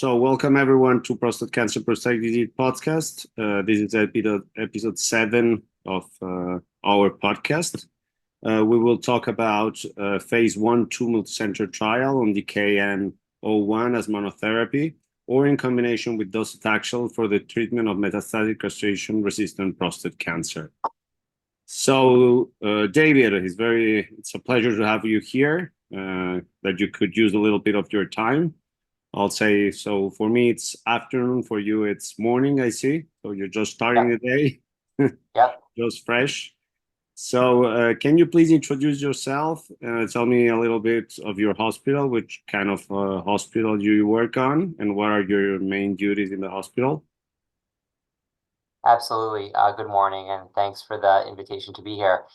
So, welcome everyone to Prostate Cancer Prostate Disease Podcast. This is episode 7 of our podcast. We will talk about phase 1/2 multicenter trial on DKN-01 as monotherapy or in combination with docetaxel for the treatment of metastatic castration-resistant prostate cancer. So, David, it's a pleasure to have you here, that you could use a little bit of your time. I'll say, so for me, it's afternoon. For you, it's morning, I see. So you're just starting the day, Yep. just fresh. So can you please introduce yourself? Tell me a little bit of your hospital, which kind of hospital you work on, and what are your main duties in the hospital? Absolutely. Good morning, and thanks for the invitation to be here.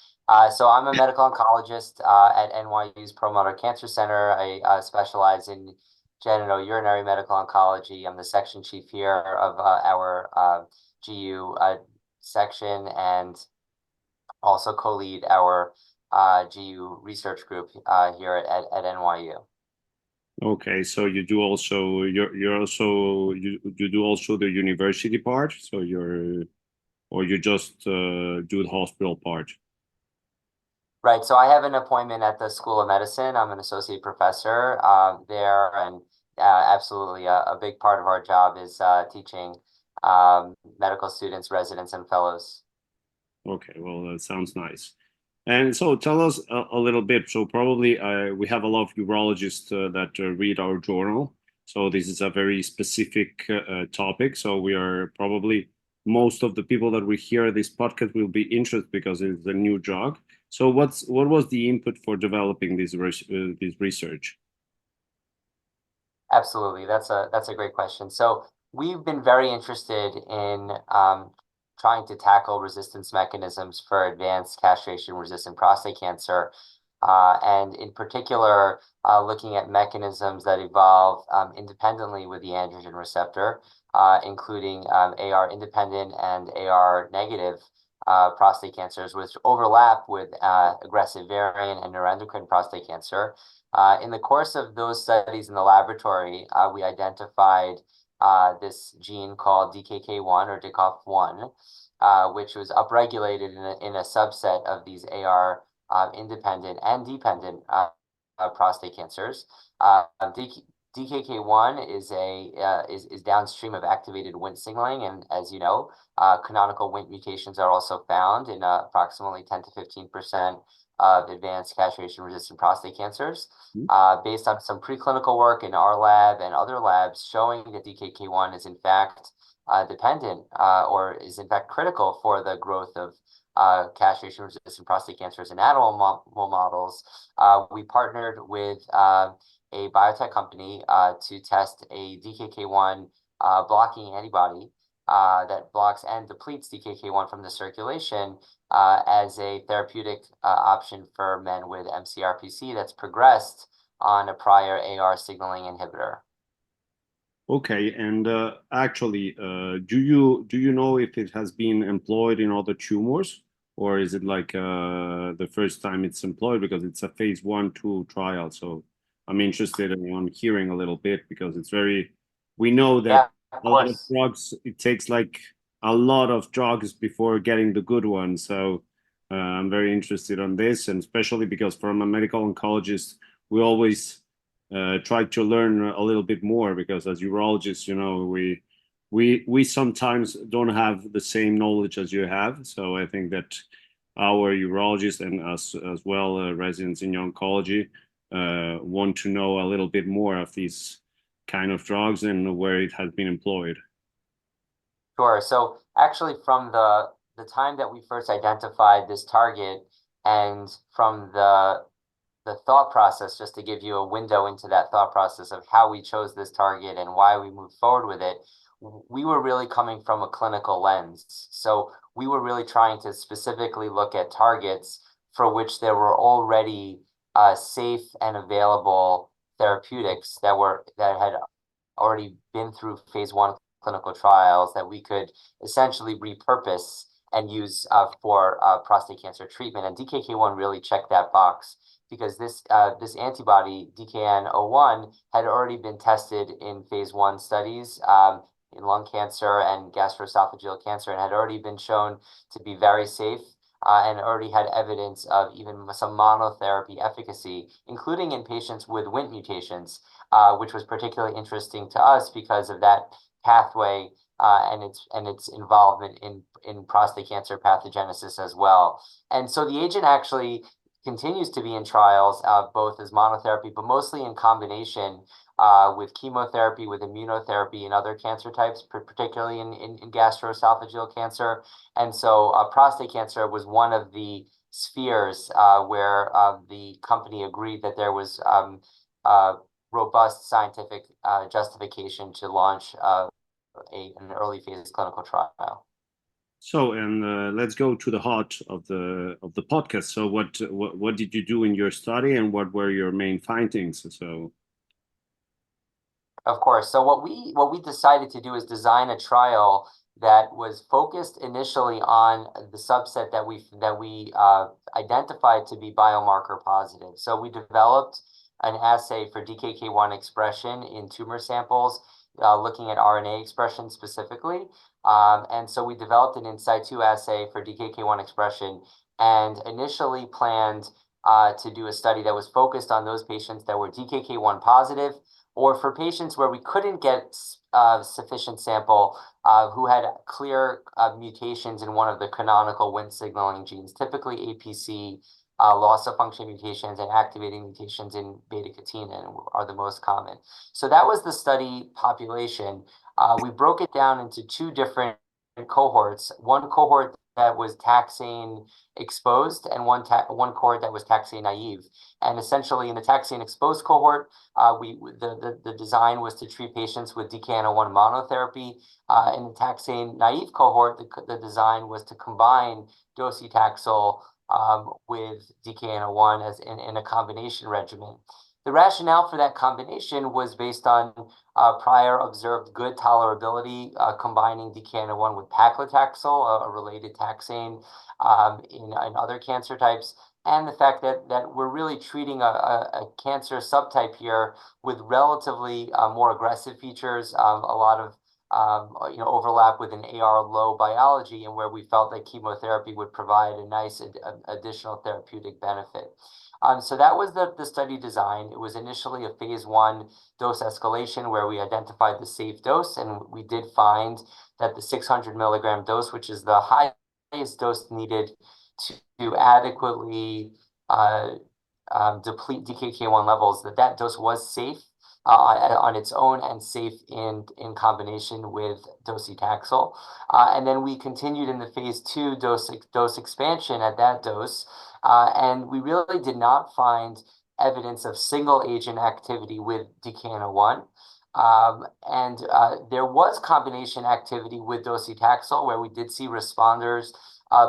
So I'm a medical oncologist at NYU's Perlmutter Cancer Center. I specialize in genitourinary medical oncology. I'm the section chief here of our GU section, and also co-lead our GU research group here at NYU. Okay, so you do also you do also the university part, so you just do the hospital part. Right. So I have an appointment at the School of Medicine. I'm an associate professor there, and absolutely a big part of our job is teaching medical students, residents, and fellows. Okay, well, that sounds nice. And so tell us a little bit. So probably we have a lot of urologists that read our journal. So this is a very specific topic. So we are probably most of the people that we hear this podcast will be interested because it's a new drug. So what was the input for developing this research? Absolutely. That's a great question. So we've been very interested in trying to tackle resistance mechanisms for advanced castration-resistant prostate cancer, and in particular, looking at mechanisms that evolve independently with the androgen receptor, including AR-independent and AR-negative prostate cancers, which overlap with aggressive variant and neuroendocrine prostate cancer. In the course of those studies in the laboratory, we identified this gene called DKK1 or DKOF1, which was upregulated in a subset of these AR independent and dependent prostate cancers. DKK1 is downstream of activated Wnt signaling, and as you know, canonical Wnt mutations are also found in approximately 10 to 15% of advanced castration-resistant prostate cancers, based on some preclinical work in our lab and other labs showing that DKK1 is in fact dependent or is in fact critical for the growth of castration-resistant prostate cancers in animal models. We partnered with a biotech company to test a DKK1 blocking antibody that blocks and depletes DKK1 from the circulation as a therapeutic option for men with mCRPC that's progressed on a prior AR signaling inhibitor. Okay, and actually, do you know if it has been employed in other tumors, or is it like the first time it's employed because it's a phase 1/2 trial? So I'm interested in hearing a little bit because we know that Yeah, of a lot of course. drugs, it takes like a lot of drugs before getting the good one. So I'm very interested on this, and especially because from a medical oncologist, we always try to learn a little bit more because as urologists, we sometimes don't have the same knowledge as you have. So I think that our urologists and us as well, residents in oncology, want to know a little bit more of these kind of drugs and where it has been employed. Sure. So actually, from the time that we first identified this target, and from the thought process, just to give you a window into that thought process of how we chose this target and why we moved forward with it, we were really coming from a clinical lens. So we were really trying to specifically look at targets for which there were already safe and available therapeutics that had already been through phase 1 clinical trials that we could essentially repurpose and use for prostate cancer treatment. And DKK-1 really checked that box because this antibody, DKN-01, had already been tested in phase 1 studies in lung cancer and gastroesophageal cancer, and had already been shown to be very safe and already had evidence of even some monotherapy efficacy, including in patients with Wnt mutations, which was particularly interesting to us because of that pathway and its involvement in prostate cancer pathogenesis as well. And so the agent actually continues to be in trials, both as monotherapy, but mostly in combination with chemotherapy, with immunotherapy, and other cancer types, particularly in gastroesophageal cancer. And so prostate cancer was one of the spheres where the company agreed that there was robust scientific justification to launch an early phase clinical trial. So, and let's go to the heart of the podcast. So, what did you do in your study, and what were your main findings? So, of course. So what we decided to do is design a trial that was focused initially on the subset that we identified to be biomarker positive. So we developed an assay for DKK-1 expression in tumor samples, looking at RNA expression specifically. And so we developed an in situ assay for DKK-1 expression, and initially planned to do a study that was focused on those patients that were DKK-1 positive, or for patients where we couldn't get sufficient sample who had clear mutations in one of the canonical Wnt signaling genes, typically APC, loss of function mutations, and activating mutations in beta-catenin are the most common. So that was the study population. We broke it down into two different cohorts. One cohort that was taxane exposed, and one cohort that was taxane naive. And essentially, in the taxane exposed cohort, the design was to treat patients with DKN-01 monotherapy. In the taxane naive cohort, the design was to combine docetaxel with DKN-01 as in a combination regimen. The rationale for that combination was based on prior observed good tolerability, combining DKN-01 with paclitaxel, a related taxane in other cancer types, and the fact that we're really treating a cancer subtype here with relatively more aggressive features, a lot of overlap with an AR low biology, and where we felt that chemotherapy would provide a nice additional therapeutic benefit. So that was the study design. It was initially a phase 1 dose escalation where we identified the safe dose, and we did find that the 600 milligram dose, which is the highest dose needed to adequately deplete DKK-1 levels, that dose was safe on its own and safe in combination with docetaxel. And then we continued in the phase 2 dose expansion at that dose, and we really did not find evidence of single agent activity with DKN-01. And there was combination activity with docetaxel, where we did see responders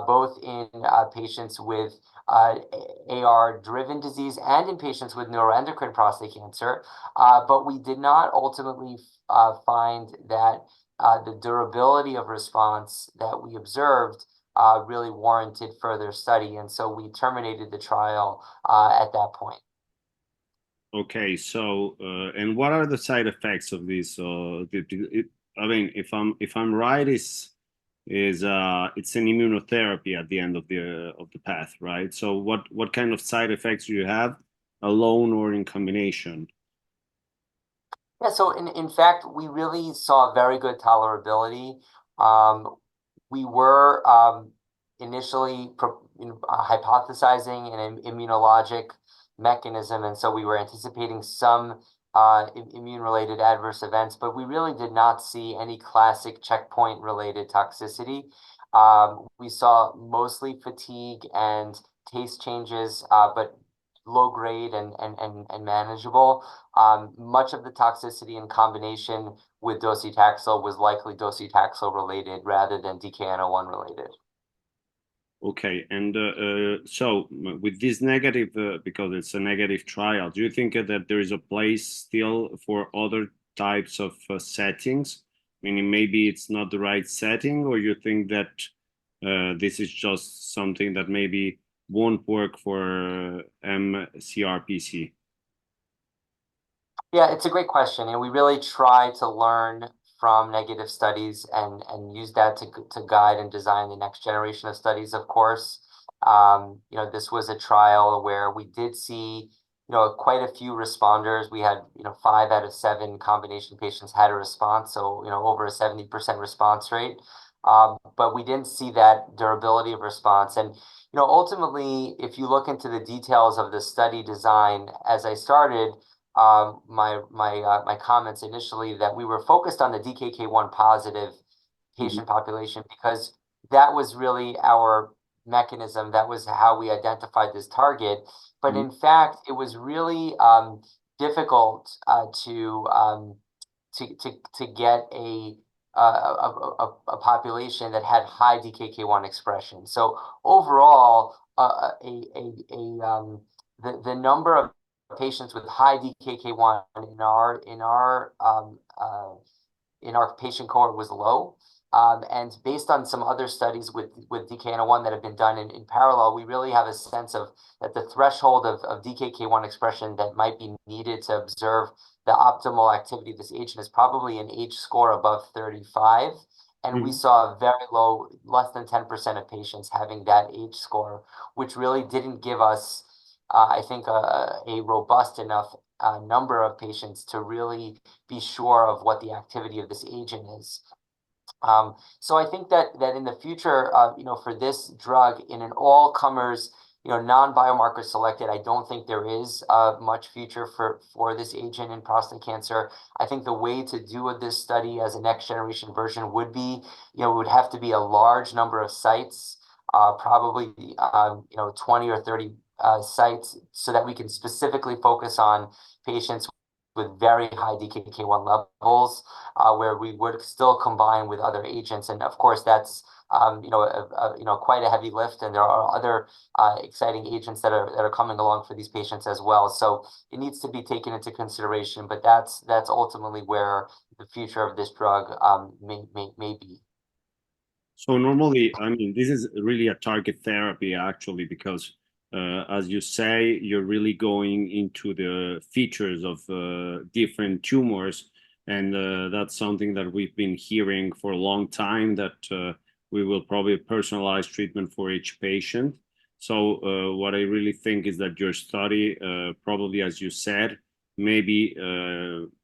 both in patients with AR-driven disease and in patients with neuroendocrine prostate cancer. But we did not ultimately find that the durability of response that we observed really warranted further study. And so we terminated the trial at that point. Okay, so and what are the side effects of this? I mean, if I'm right, it's an immunotherapy at the end of the path, right? So what kind of side effects do you have, alone or in combination? Yeah, so in fact, we really saw very good tolerability. We were initially hypothesizing an immunologic mechanism, and so we were anticipating some immune-related adverse events, but we really did not see any classic checkpoint-related toxicity. We saw mostly fatigue and taste changes, but low grade and manageable. Much of the toxicity in combination with docetaxel was likely docetaxel related rather than DKN-01 related. Okay, and so with this negative, because it's a negative trial, do you think that there is a place still for other types of settings? Meaning maybe it's not the right setting, or you think that this is just something that maybe won't work for MCRPC? Yeah, it's a great question, and we really try to learn from negative studies and use that to guide and design the next generation of studies, of course. This was a trial where we did see, quite a few responders. We had, 5 out of 7 combination patients had a response, so, over a 70% response rate. But we didn't see that durability of response. And, ultimately, if you look into the details of the study design, as I started, my comments initially that we were focused on the DKK-1 positive Mhm. patient population because that was really our mechanism. That was how we identified this target. But Mhm. in fact, it was really difficult to get a population that had high DKK-1 expression. So overall, the number of patients with high DKK-1 in our patient cohort was low. And based on some other studies with DKN-01 that have been done in parallel, we really have a sense of that the threshold of DKK-1 expression that might be needed to observe the optimal activity of this agent is probably an H score above 35. And we Mhm. saw a very low, less than 10% of patients having that H score, which really didn't give us, I think, a robust enough number of patients to really be sure of what the activity of this agent is. So I think that in the future, for this drug in an all-comers, non-biomarker selected, I don't think there is much future for this agent in prostate cancer. I think the way to do this study as a next generation version would be, it would have to be a large number of sites, probably 20 or 30 sites, so that we can specifically focus on patients with very high DKK-1 levels, where we would still combine with other agents. And of course, that's quite a heavy lift, and there are other exciting agents that are coming along for these patients as well. So it needs to be taken into consideration, but that's ultimately where the future of this drug may be. So normally, I mean, this is really a target therapy actually, because as you say, you're really going into the features of different tumors, and that's something that we've been hearing for a long time, that we will probably personalize treatment for each patient. So what I really think is that your study, probably as you said, maybe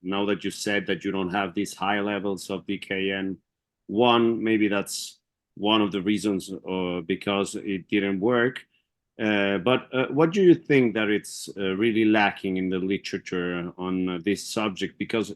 now that you said that you don't have these high levels of DKN-01, maybe that's one of the reasons, because it didn't work. But what do you think that it's really lacking in the literature on this subject? Because,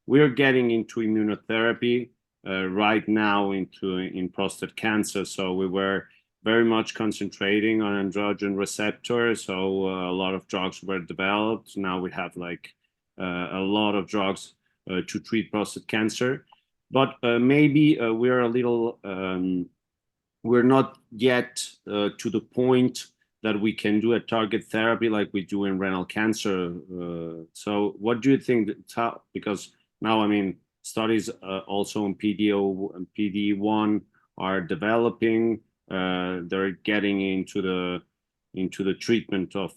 we're getting into immunotherapy right now in prostate cancer. So we were very much concentrating on androgen receptors. So a lot of drugs were developed. Now we have like a lot of drugs to treat prostate cancer. But maybe we're a little, we're not yet to the point that we can do a target therapy like we do in renal cancer. So what do you think because now, I mean, studies also in PDO and PD-1 are developing. They're getting into the treatment of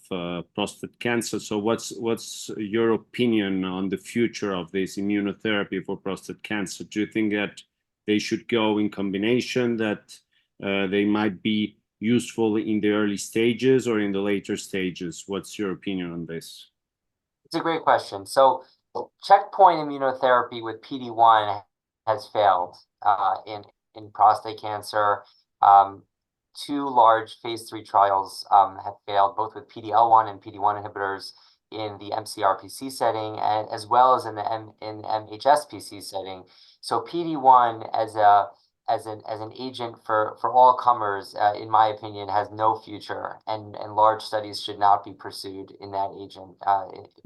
prostate cancer. So what's your opinion on the future of this immunotherapy for prostate cancer? Do you think that they should go in combination, that they might be useful in the early stages or in the later stages? What's your opinion on this? It's a great question. So checkpoint immunotherapy with PD-1 has failed in prostate cancer. Um, 2 large phase 3 trials have failed, both with PD-L1 and PD-1 inhibitors in the MCRPC setting, and as well as in the MHSPC setting. So PD-1 as an agent for all comers, in my opinion, has no future, and large studies should not be pursued in that agent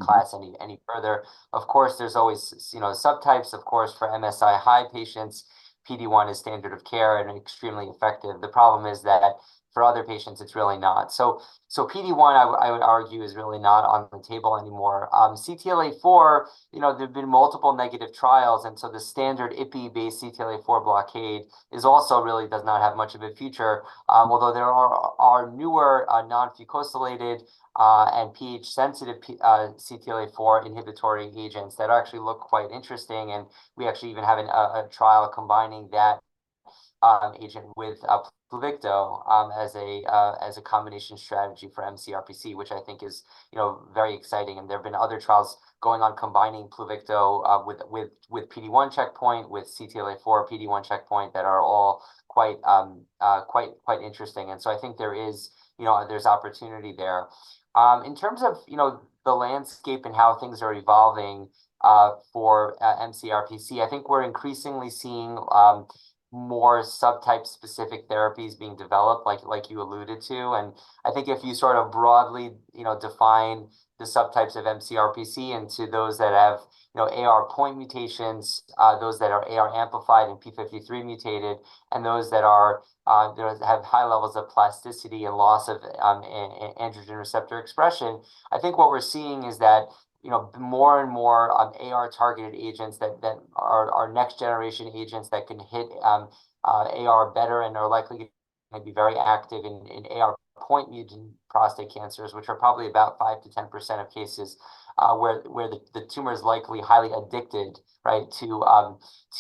class any further. Of course, there's always subtypes. Of course, for MSI high patients, PD-1 is standard of care and extremely effective. The problem is that for other patients, it's really not. So PD-1, I would argue, is really not on the table anymore. CTLA-4, there've been multiple negative trials, and so the standard IPI-based CTLA-4 blockade is also really does not have much of a future. Although there are newer non-fucosylated and pH-sensitive CTLA-4 inhibitory agents that actually look quite interesting, and we actually even have a trial combining that agent with Pluvicto as a combination strategy for MCRPC, which I think is very exciting. And there have been other trials going on combining Pluvicto with PD-1 checkpoint, with CTLA-4 PD-1 checkpoint, that are all quite interesting. And so I think there's opportunity there. In terms of the landscape and how things are evolving for MCRPC, I think we're increasingly seeing more subtype specific therapies being developed, like you alluded to. And I think if you sort of broadly define the subtypes of MCRPC into those that have AR point mutations, those that are AR amplified and P53 mutated, and those that are have high levels of plasticity and loss of androgen receptor expression, I think what we're seeing is that more and more AR targeted agents that are next generation agents that can hit AR better and are likely to be very active in AR point mutant prostate cancers, which are probably about 5 to 10% of cases where the tumor is likely highly addicted, right, to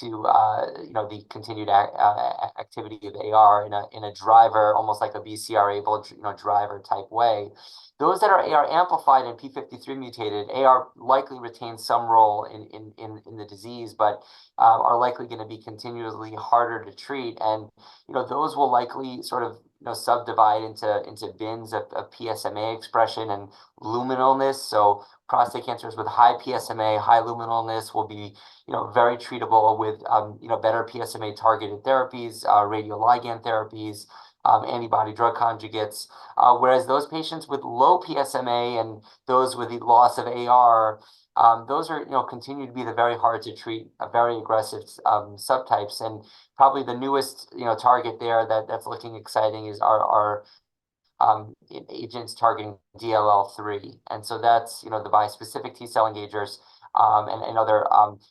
the continued activity of AR in a driver, almost like a BCR-able driver type way. Those that are AR amplified and P53 mutated, AR likely retains some role in the disease, but are likely going to be continuously harder to treat. And those will likely sort of subdivide into bins of PSMA expression and luminalness. So prostate cancers with high PSMA, high luminalness will be very treatable with better PSMA targeted therapies, radioligand therapies, antibody drug conjugates, whereas those patients with low PSMA and those with the loss of AR, those are continue to be the very hard to treat, very aggressive subtypes. And probably the newest target there that's looking exciting is our agents targeting DLL3, and so that's the bispecific T cell engagers and other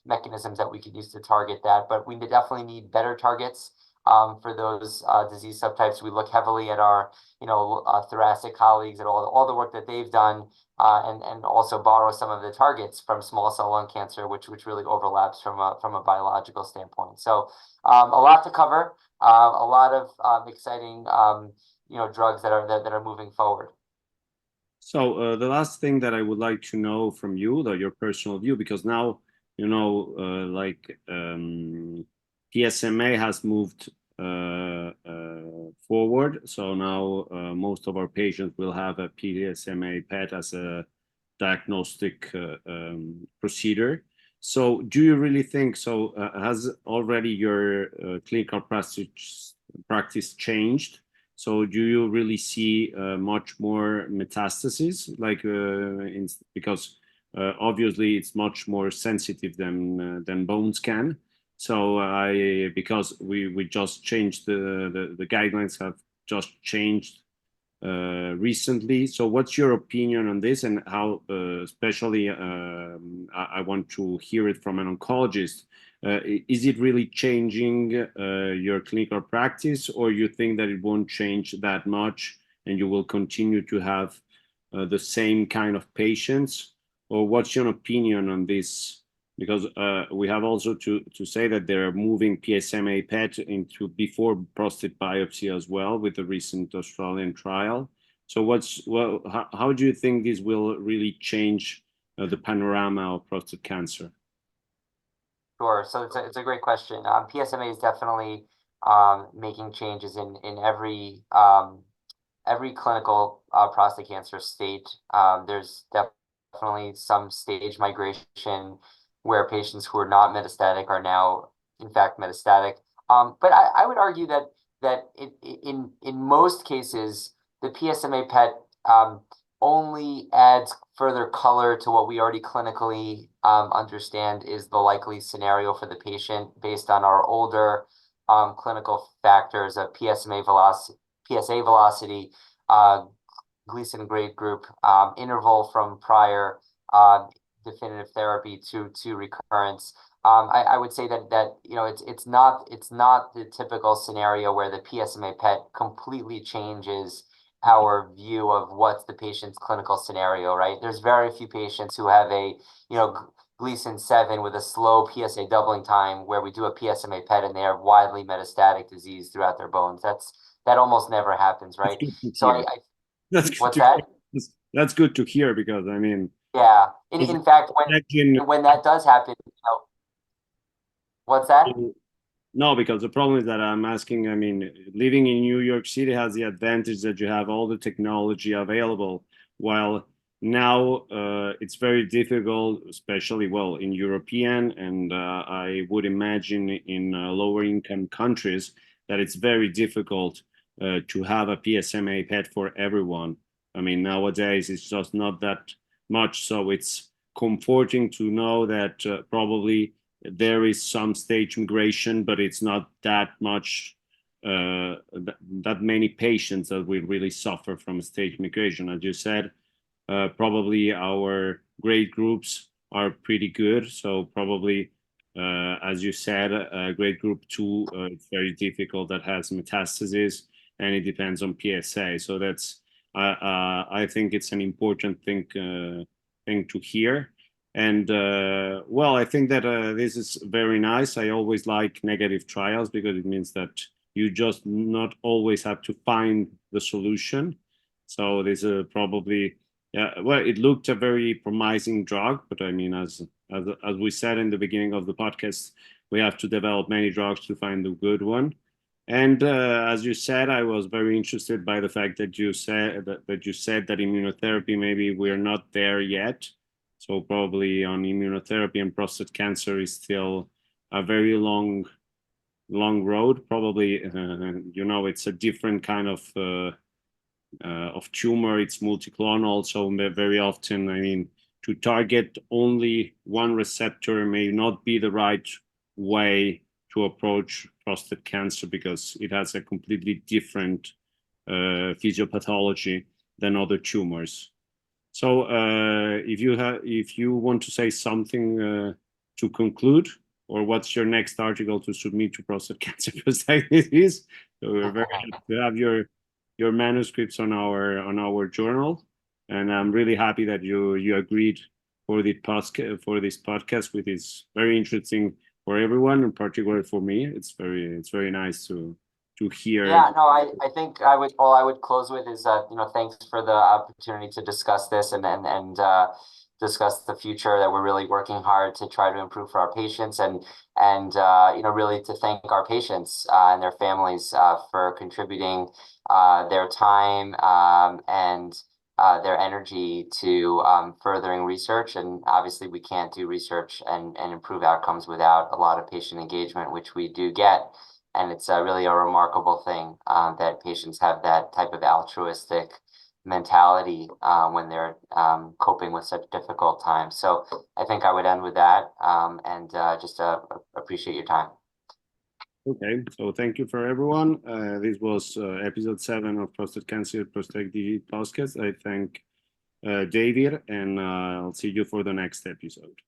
mechanisms that we could use to target that. But we definitely need better targets for those disease subtypes. We look heavily at our thoracic colleagues and all the work that they've done, and also borrow some of the targets from small cell lung cancer, which really overlaps from a biological standpoint. So a lot to cover, a lot of exciting drugs that are moving forward. So the last thing that I would like to know from you, your personal view, because now PSMA has moved forward. So now most of our patients will have a PSMA PET as a diagnostic procedure. So do you really think so? Has already your clinical practice changed? So do you really see much more metastasis, because obviously it's much more sensitive than bone scan? So because we just changed the guidelines have just changed recently. So what's your opinion on this, and how especially I want to hear it from an oncologist. Is it really changing your clinical practice, or you think that it won't change that much and you will continue to have the same kind of patients? Or what's your opinion on this? Because we have also to say that they're moving PSMA PET into before prostate biopsy as well with the recent Australian trial. So how do you think this will really change the panorama of prostate cancer? Sure. So it's a great question. PSMA is definitely making changes in every clinical prostate cancer state. There's definitely some stage migration where patients who are not metastatic are now, in fact, metastatic. But I would argue that in most cases, the PSMA PET only adds further color to what we already clinically understand is the likely scenario for the patient based on our older clinical factors of PSMA velocity, PSA velocity, Gleason grade group, interval from prior definitive therapy to recurrence. I would say that it's not the typical scenario where the PSMA PET completely changes our view of what's the patient's clinical scenario, right? There's very few patients who have a Gleason 7 with a slow PSA doubling time where we do a PSMA PET and they have widely metastatic disease throughout their bones. That almost never happens, right? So that's good what's to that? hear. That's good to hear because I mean, yeah. In fact, when that does happen, what's that? No, because the problem is that I'm asking, I mean, living in New York City has the advantage that you have all the technology available, while now it's very difficult, especially, well, in European and I would imagine in lower income countries, that it's very difficult to have a PSMA PET for everyone. I mean, nowadays it's just not that much, so it's comforting to know that probably there is some stage migration, but it's not that much, that many patients that will really suffer from stage migration. As you said, probably our grade groups are pretty good. So probably, as you said, grade group 2, it's very difficult, that has metastasis, and it depends on PSA. So that's, I think it's an important thing to hear. And well, I think that this is very nice. I always like negative trials because it means that you just not always have to find the solution. So this is probably, yeah, well, it looked a very promising drug, but I mean, as we said in the beginning of the podcast, we have to develop many drugs to find the good one. And as you said, I was very interested by the fact that you said that immunotherapy, maybe we're not there yet. So probably on immunotherapy and prostate cancer is still a very long road. Probably, it's a different kind of tumor. It's multiclonal, so very often, I mean, to target only one receptor may not be the right way to approach prostate cancer because it has a completely different physiopathology than other tumors. So if you want to say something to conclude, or what's your next article to submit to prostate cancer prostatitis? So we're very happy to have your manuscripts on our journal, and I'm really happy that you agreed for this podcast, which is very interesting for everyone, and particularly for me. It's very nice to hear. Yeah, no, I think I would close with is thanks for the opportunity to discuss this and discuss the future, that we're really working hard to try to improve for our patients, and really to thank our patients and their families for contributing their time and their energy to furthering research. And obviously we can't do research and improve outcomes without a lot of patient engagement, which we do get. And it's really a remarkable thing that patients have that type of altruistic mentality when they're coping with such difficult times. So I think I would end with that and just appreciate your time. Okay, so thank you for everyone. This was episode 7 of Prostate Cancer Prostate Disease Podcast. I thank David, and I'll see you for the next episode.